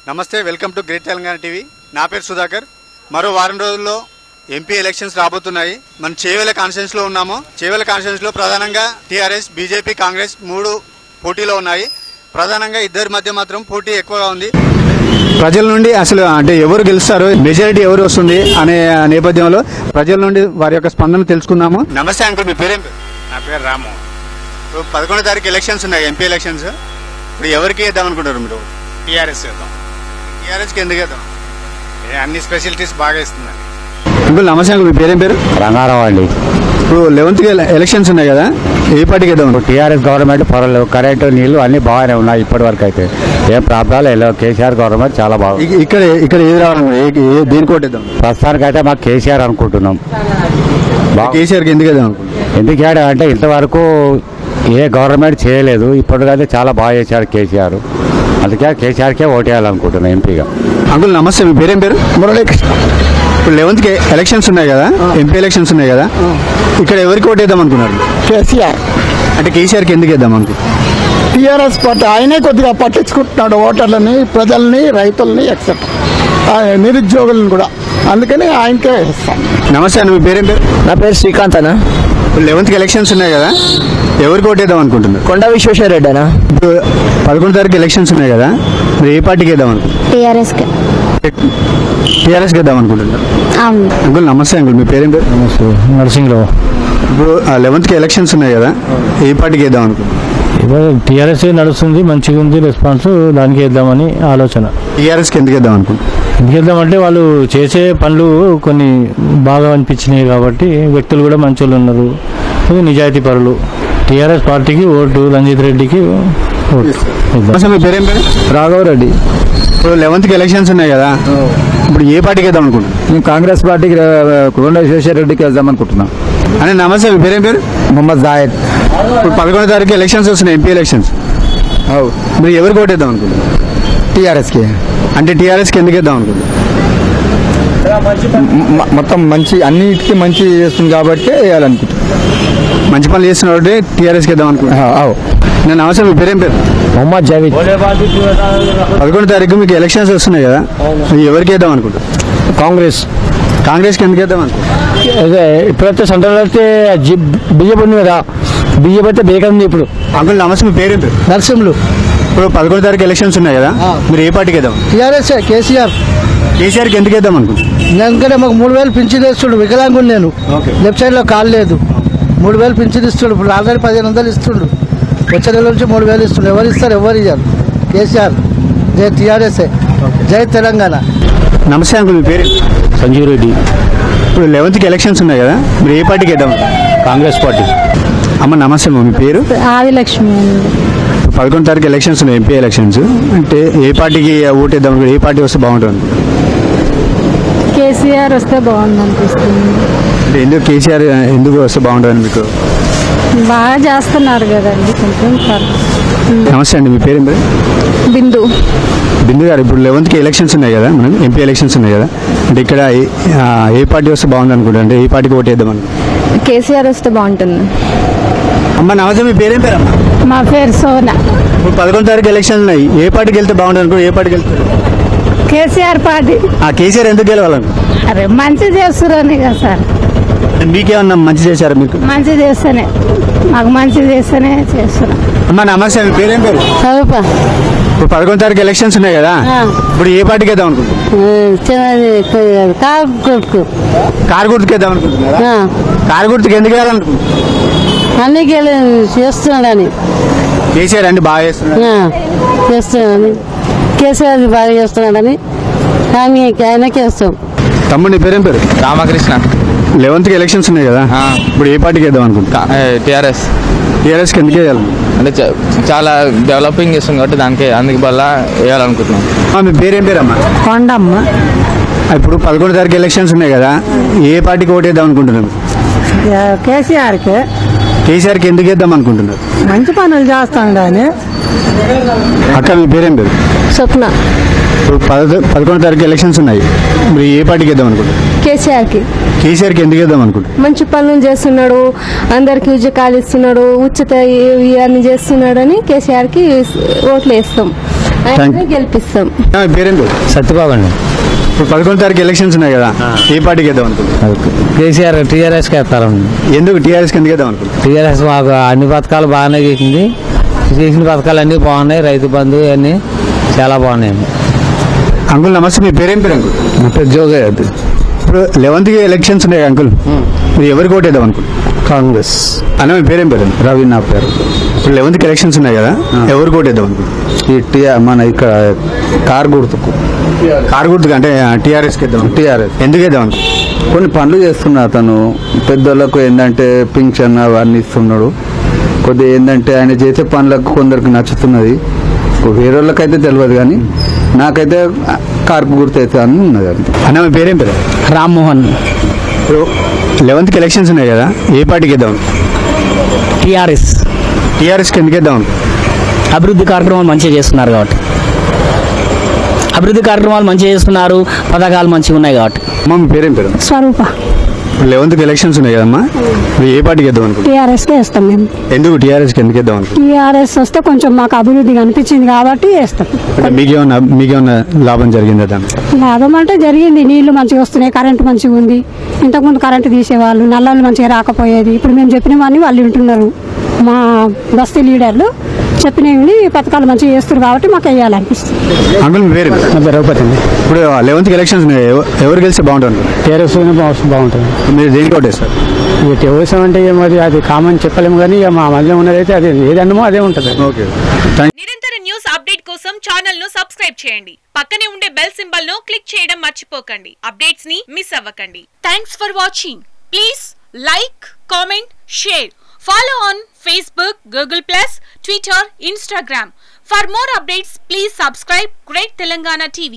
నమస్తే, welcome to great Telangana TV. నా పేరు సుధాకర్. మరో వారం రోజుల్లో ఎంపీ ఎలక్షన్స్ రాబోతున్నాయి. మనం చేవెళ్ల కాన్స్టిట్యూన్స్ లో ఉన్నాము. చేవెళ్ల కాన్స్టిట్యూన్స్ లో ప్రధానంగా టీఆర్ఎస్, బీజేపీ, కాంగ్రెస్ 3 పోటీలో ఉన్నాయి. ప్రధానంగా ఇద్దరి మధ్య మాత్రం పోటీ ఎక్కువగా ఉంది. ప్రజల నుండి అసలు అంటే ఎవరు గెలుస్తారు, మెజారిటీ ఎవరు వస్తుంది అనే నేపథ్యంలో ప్రజల నుండి వారి యొక్క స్పందన తెలుసుకుందాము. నమస్తే అంకుల్, మీ పేరేం? నా పేరు రాము. ఇప్పుడు 11వ తారీఖు ఎలక్షన్స్ ఉన్నాయి, ఎంపీ ఎలక్షన్స్. ఇప్పుడు ఎవరికి వేద్దాం అనుకుంటారు మీరు? టీఆర్ఎస్ చేద్దాం. టీఆర్ఎస్కి ఎందుకు వేద్దాం? అన్ని స్పెషాలిటీస్ బాగా ఇస్తుందండి. అంకుల్ నమస్తే అంకుల్, మీ పేరేం పేరు? రంగారావు అండి. ఇప్పుడు 11th ఎలక్షన్స్ ఉన్నాయి కదా, ఏ పార్టీకి వేద్దాం? టీఆర్ఎస్ గవర్నమెంట్ పర్వాలేదు, కరెంటు నీళ్లు అన్ని బాగానే ఉన్నాయి ఇప్పటి వరకు అయితే ఏం ప్రాబ్లాలు లేవు. కేసీఆర్ గవర్నమెంట్ చాలా బాగుంది. ఇక్కడ ఏది రావాలి, దేనికి ఓటేద్దాం? ప్రస్తుతానికి అయితే మాకు కేసీఆర్ అనుకుంటున్నాం. కేసీఆర్కి ఎందుకు వేద్దాం? ఎందుకు అంటే ఇంతవరకు ఏ గవర్నమెంట్ చేయలేదు, ఇప్పటికైతే చాలా బాగా చేశాడు కేసీఆర్. అందుకే కేసీఆర్కే ఓటేయాలనుకుంటున్నాం ఎంపీగా. అంకుల్ నమస్తే, మీ పేరేం పేరు? మురళీకృష్ణ. ఇప్పుడు 11th ఎలక్షన్స్ ఉన్నాయి కదా, ఎంపీ ఎలక్షన్స్ ఉన్నాయి కదా, ఇక్కడ ఎవరికి ఓటేద్దాం అనుకున్నారు? కేసీఆర్. అంటే కేసీఆర్కి ఎందుకు వేద్దాం అనుకో? టీఆర్ఎస్ పార్టీ ఆయనే కొద్దిగా పట్టించుకుంటున్నాడు ఓటర్లని, ప్రజల్ని, రైతుల్ని, ఎక్సెట్రా నిరుద్యోగులను కూడా. అందుకని ఆయనకే ఇస్తాం. నమస్తే అండి, మీ పేరేం పేరు? నా పేరు శ్రీకాంత్ అన్న. ఇప్పుడు 11th ఎలక్షన్స్ ఉన్నాయి కదా, ఎవరికి ఓటేద్దాం అనుకుంటున్నారు? కొండ విశ్వేశ్వర రెడ్డి అన్న. ఇప్పుడు 11వ తారీఖు ఎలక్షన్స్ ఉన్నాయి కదా, మీరు ఏ పార్టీకి వేద్దాం అనుకుంటున్నారు? టీఆర్ఎస్కి వేద్దాం అనుకుంటున్నారు. అంకుల్ నమస్తే అంకుల్, మీ పేరేం పేరు? నమస్తే, నరసింహరావు. ఇప్పుడు 11th ఎలక్షన్స్ ఉన్నాయి కదా, ఏ పార్టీకి వేద్దాం అనుకుంటున్నారు? ఇప్పుడు టీఆర్ఎస్ నడుస్తుంది, మంచిగా ఉంది రెస్పాన్స్, దానికి వేద్దామని ఆలోచన. టీఆర్ఎస్కి ఎందుకు వేద్దాం అనుకుంటున్నారు? ఎందుకు వేద్దామంటే వాళ్ళు చేసే పనులు కొన్ని బాగా అనిపించినాయి కాబట్టి, వ్యక్తులు కూడా మంచి వాళ్ళు ఉన్నారు, నిజాయితీ పరులు. టీఆర్ఎస్ పార్టీకి ఓటు, రంజిత్ రెడ్డికి ఓటు. మీ పేరేం పేరు? రాఘవరెడ్డి. ఇప్పుడు 11th ఎలక్షన్స్ ఉన్నాయి కదా, ఇప్పుడు ఏ పార్టీకి వేద్దాం అనుకుంటున్నాను? నేను కాంగ్రెస్ పార్టీకి కొండ విశ్వేశ్వర రెడ్డికి వెళ్దాం అనుకుంటున్నాను. అని నమస్తే, మీ పేరేం పేరు? మొహమ్మద్ జాయద్. ఇప్పుడు 11వ తారీఖు ఎలక్షన్స్ వస్తున్నాయి, ఎంపీ ఎలక్షన్స్. మీరు ఎవరికి ఓటేద్దాం అనుకుంటున్నారు? టీఆర్ఎస్కి. అంటే టీఆర్ఎస్కి ఎందుకు వేద్దాం అనుకుంటున్నారు? మొత్తం మంచి, అన్నిటికీ మంచి చేస్తుంది కాబట్టి వేయాలనుకుంటున్నాను. మంచి పనులు చేస్తున్న టీఆర్ఎస్కి వేద్దాం అనుకుంటున్నాను. నేను నమస్తే, మీ పేరేం పేరు? మొహమ్మద్ జావీద్. 11వ తారీఖు మీకు ఎలక్షన్స్ వస్తున్నాయి కదా, ఎవరికి వేద్దాం అనుకుంటారు? కాంగ్రెస్. కాంగ్రెస్కి ఎందుకు వేద్దాం అనుకుంటున్నారు? అదే ఇప్పుడైతే సెంట్రల్ అయితే బీజేపీ ఉంది కదా, బీజేపీ అయితే బేకంది ఇప్పుడు. అంకుల్ నమస్తే, మీ పేరేం పేరు? నరసింహులు. ఇప్పుడు 11వ తారీఖు ఎలక్షన్స్ ఉన్నాయి కదా, మీరు ఏ పార్టీకి వేద్దాం? టీఆర్ఎస్. కేసీఆర్. కేసీఆర్కి ఎందుకు వేద్దాం అనుకుంటున్నారు? ఎందుకంటే మాకు 3000 పింఛన్ ఇస్తుండు, వికలాంగుడు నేను. లెఫ్ట్ సైడ్ లో కాలు లేదు, 3000 పింఛన్ ఇస్తుండు. ఇప్పుడు ఆల్రెడీ 1500 ఇస్తుండు. వచ్చే నెల నుంచి 3000 ఇస్తుండు. ఎవరు ఇస్తారు? ఎవరు ఇయ్యారు? కేసీఆర్. జై టీఆర్ఎస్, జై తెలంగాణ. నమస్తే అంకుల్, మీ పేరు? సంజీవ్ రెడ్డి. ఇప్పుడు 11th ఎలక్షన్స్ ఉన్నాయి కదా, మీరు ఏ పార్టీకి వేద్దాం? కాంగ్రెస్ పార్టీ. అమ్మ నమస్తే, మీ పేరు? ఆదిలక్ష్మి. 11వ తారీఖు ఎలక్షన్స్ ఉన్నాయి, ఎంపీ ఎలక్షన్స్. అంటే ఏ పార్టీకి ఓటేద్దాం, ఏ పార్టీ వస్తే బాగుంటుంది? కేసీఆర్ వస్తే బాగుంది అనిపిస్తుంది. అంటే ఎందుకు కేసీఆర్ ఎందుకు వస్తే బాగుంటుంది మీకు? బాగా చేస్తున్నారు కదండి కొంచెం. నమస్తే అండి, మీ పేరు? బిందు. బిందు గారు, ఇప్పుడు 11th ఎలక్షన్స్ ఉన్నాయి కదా, మనం ఎంపీ ఎలక్షన్స్ ఉన్నాయి కదా, అంటే ఇక్కడ ఏ పార్టీ వస్తే బాగుంది అనుకుంటారు? అంటే ఏ పార్టీకి ఓటేద్దాం అనుకుంటారు? కేసీఆర్ వస్తే బాగుంటుంది. అమ్మ నమస్తే, మీ పేరేం పేరు? అమ్మ మా పేరు సోనా. ఇప్పుడు 11వ తారీఖు ఎలక్షన్స్ ఉన్నాయి, ఏ పార్టీకి వెళ్తే బాగుంటుంది అనుకుంటారు? ఏ పార్టీకి వెళ్తారు? కేసీఆర్ పార్టీ. కేసీఆర్ ఎందుకు గెలవాలను? అరే మంచి చేస్తున్నారని కదా సార్. మీకేమన్నా మంచి చేశారు? మీకు మంచి చేస్తేనే, మాకు మంచి చేస్తేనే చేస్తున్నాం. అమ్మ నమస్తే, మీ పేరేం పేరు? చదువుపా. ఇప్పుడు 11వ తారీఖు ఎలక్షన్స్ ఉన్నాయి కదా, ఇప్పుడు ఏ పార్టీకి వేద్దాం అనుకుంటున్నారు? కారు గుర్తుకు వేద్దాం అనుకుంటున్నారా? కారు గుర్తుకు ఎందుకు వేయాలనుకుంటున్నారు? అన్ని చేస్తున్నాడని. కేసీఆర్ అండి బాగా చేస్తున్నాడని, కేసీఆర్ బాగా చేస్తున్నాడని ఆయనకి వేస్తాం. తమ్ముడు నీ పేరేం పేరు? రామకృష్ణ. 11th ఎలక్షన్స్ ఉన్నాయి కదా, ఇప్పుడు ఏ పార్టీకి వేద్దాం అనుకుంటున్నా? టీఆర్ఎస్. టీఆర్ఎస్కి ఎందుకు వేయాలి? అంటే చాలా డెవలపింగ్ చేస్తుంది కాబట్టి దానికి అందుకు వల్ల వేయాలనుకుంటున్నాం. మీ పేరేం పేరు? అమ్మా కొండమ్మ. ఇప్పుడు 11వ తారీఖు ఎలక్షన్స్ ఉన్నాయి కదా, ఏ పార్టీకి ఓటు వేద్దాం అనుకుంటున్నారు? కేసీఆర్కి. కేసీఆర్కి ఎందుకు వేద్దాం అనుకుంటున్నారు? మంచి పనులు చేస్తాడని. అక్క మీ పేరేం పేరు? స్వప్న. ఇప్పుడు 11వ తారీఖు ఎలక్షన్స్ ఉన్నాయి, మీరు ఏ పార్టీకి వేద్దాం అనుకుంటున్నారు? కేసీఆర్కి. కేసీఆర్కి ఎందుకు వేద్దాం అనుకుంటున్నారు? మంచి పనులు చేస్తున్నాడు, అందరికి ఉద్యోగాలు ఇస్తున్నాడు, ఉచిత ఇవన్నీ చేస్తున్నాడు అని కేసీఆర్కి ఓట్లు వేస్తాం. గెలిపిస్తాం. పేరేం పేరు? సత్యబాబు అండి. ఇప్పుడు 11 తారీఖు ఎలక్షన్స్ ఉన్నాయి కదా, ఏ పార్టీకి వేద్దాం అనుకుంటున్నారు? కేసీఆర్ టీఆర్ఎస్కి వేస్తారండి. ఎందుకు టీఆర్ఎస్కి ఎందుకు వేద్దాం అనుకుంటున్నారు? టీఆర్ఎస్ మాకు అన్ని పథకాలు బాగానే చేసింది. చేసిన పథకాలు అన్నీ బాగున్నాయి. రైతు బంధు అన్నీ చాలా బాగున్నాయి. అంకుల్ నమస్తే, మీ పేరేం పేరు అంకుల్? నా పేరు జోగయ్య. ఇప్పుడు 11కి ఎలక్షన్స్ ఉన్నాయి అంకుల్, మీరు ఎవరికి ఓటు వేద్దాం అనుకుంటున్నారు? కాంగ్రెస్. అన్న మీ పేరేం పేరు? రవి నా పేరు. ఇప్పుడు 11కి ఎలక్షన్స్ ఉన్నాయి కదా, ఎవరికి ఓటు వేద్దాం అనుకుంటున్నారు? మన ఇక్కడ కారు గుర్తుకు. కారు గుర్తుకు అంటే టీఆర్ఎస్కి వేద్దాం. టీఆర్ఎస్ ఎందుకు వేద్దాం అనుకుంటున్నారు? కొన్ని పనులు చేస్తున్నా అతను. పెద్దోళ్ళకు ఏంటంటే పింఛన్ అవన్నీ ఇస్తున్నాడు. కొద్దిగా ఏంటంటే ఆయన చేసే పనులకు కొందరికి నచ్చుతున్నది. వేరే వాళ్ళకైతే తెలియదు, కానీ నాకైతే కార్పు గుర్తు అయితే అని ఉన్నది. అన్న మీ పేరేం పేరు? రామ్మోహన్. ఇప్పుడు 11కి ఎలక్షన్స్ ఉన్నాయి కదా, ఏ పార్టీకి వేద్దాం? టీఆర్ఎస్. టీఆర్ఎస్కి ఎందుకు వేద్దాం? అభివృద్ధి కార్యక్రమాలు మంచిగా చేస్తున్నారు కాబట్టి. అభివృద్ధి కార్యక్రమాలు మంచిగా చేస్తున్నారు, పథకాలు మంచిగా ఉన్నాయి కాబట్టి. అమ్మ మీ పేరేం పేరు? స్వరూప. ఇప్పుడు 11కి ఎలక్షన్స్ ఉన్నాయి కదమ్మా, మీరు ఏ పార్టీకి వేద్దాం అనుకుంటున్నారు? టీఆర్ఎస్కే వేస్తాం మేము. ఎందుకు టీఆర్ఎస్కి ఎందుకు వేద్దాం అనుకుంటున్నారు? టీఆర్ఎస్ వస్తే కొంచెం మాకు అభివృద్ధి కనిపించింది కాబట్టి వేస్తాం. అంటే మీకేమన్నా లాభం జరిగిందా దాన్ని? లాభం అంటే జరిగింది. నీళ్లు మంచిగా వస్తున్నాయి, కరెంటు మంచిగా ఉంది. ఇంతకుముందు కరెంటు తీసేవాళ్ళు, నల్లలు మంచిగా రాకపోయేది. ఇప్పుడు మేము చెప్పినవన్నీ వాళ్ళు వింటున్నారు. మా బస్తీ లీడర్లు చెప్పినవి పథకాలు మంచిగా చేస్తారు కాబట్టి మాకు వేయాలనిపిస్తుంది. అంకుల్ మీ పేరు? రఘుపతి అండి. ఇప్పుడు 11కి ఎలక్షన్స్ ఉన్నాయి, ఎవరు గెలిస్తే బాగుంటుంది? టీఆర్ఎస్ బాగుంటుంది. మీరు దేనికి ఓటేస్తారు? ఇక టెవోసం అంటే మరి అది కామన్ చెప్పలేము, కానీ ఇక మా మధ్య ఉన్నదైతే అదే ఏదన్నమో అదే ఉంటుంది. ఓకే. నిరంతర న్యూస్ అప్డేట్ కోసం ఛానల్ ను సబ్స్క్రైబ్ చేయండి. పక్కనే ఉండే బెల్ సింబల్ ను క్లిక్ చేయడం మర్చిపోకండి. అప్డేట్స్ ని మిస్ అవ్వకండి. Thanks for watching. Please like, comment, share. Follow on Facebook, Google+, Twitter, Instagram. For more updates, please subscribe Great Telangana TV.